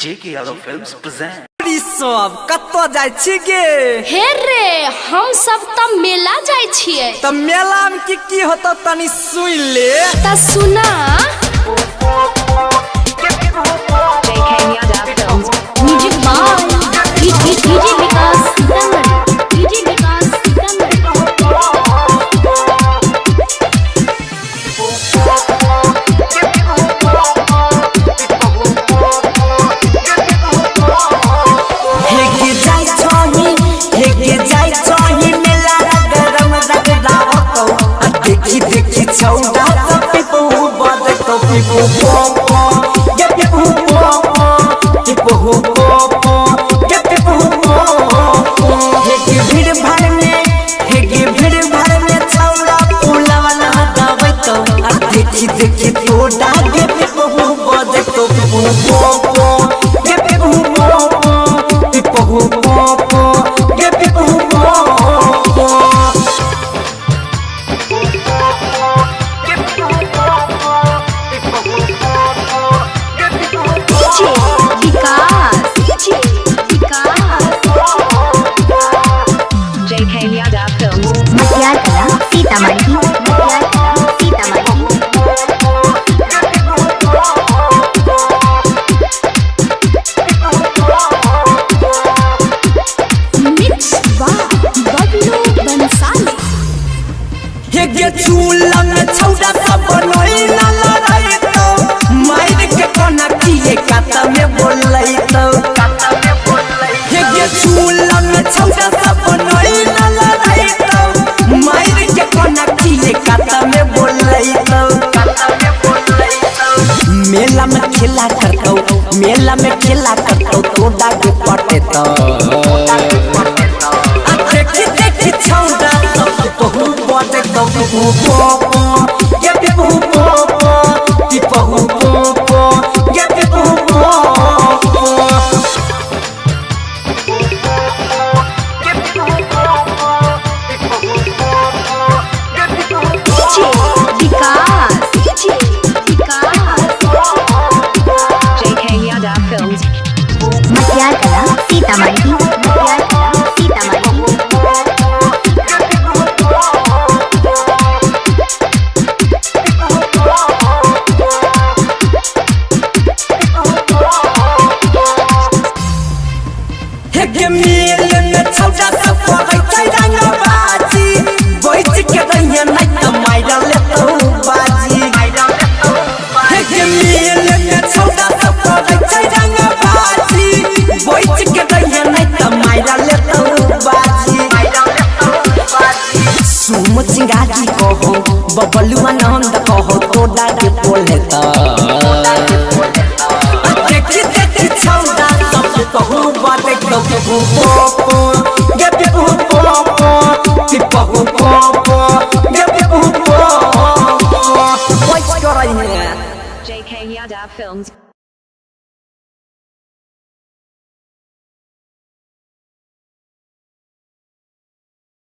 JK Yadav Films present. सब कत्तो जाय छी गे हे रे हम सब त मेला जाय छियै त मेला में की होतो तनी सुन ले त सुना JK Yadav Films music by DJ Vikas Sitamarhi DJ Vikas Sitamarhi देखी छौड़ा सब पिपहू बजतो पिपहू ये पिपहू ये पिपहू हे के भीड़ भाड़ में छौड़ा पुलवा ना दबैतो देखी तोड़ा ये पिपहू बजतो पिपहू ये पिपहू ये पिपहू JK Yadav Films Sitamarhi mix by Bablu Bansali हे चूल्हा में छौड़ा सब बनोई ना लड़ाई तो मार के कोना किए काता में बोलई तो हे चूल्हा में छौड़ा सब बनोई ना लड़ाई तो मार के कोना किए काता में बोलई तो मेला में खेला करतो तोड़ा के पटे तो देखी छौड़ा सब बहु बटे तो ये JK Yadav Films सीतामढ़ी हे मेल में छौड़ा सब पड़ै छै रंगबाजी बैठ के रहिए नै त माइरा लेतो बाजी हे मेल में छौड़ा सब पड़ै छै रंगबाजी बैठ के रहिए नै त माइरा लेतो बाजी सुम चिंगारी कहो बबलू आनंद कहो तोड़ा के बोले त देखी छौड़ा सब कहू बाटे तो JK Yadav Films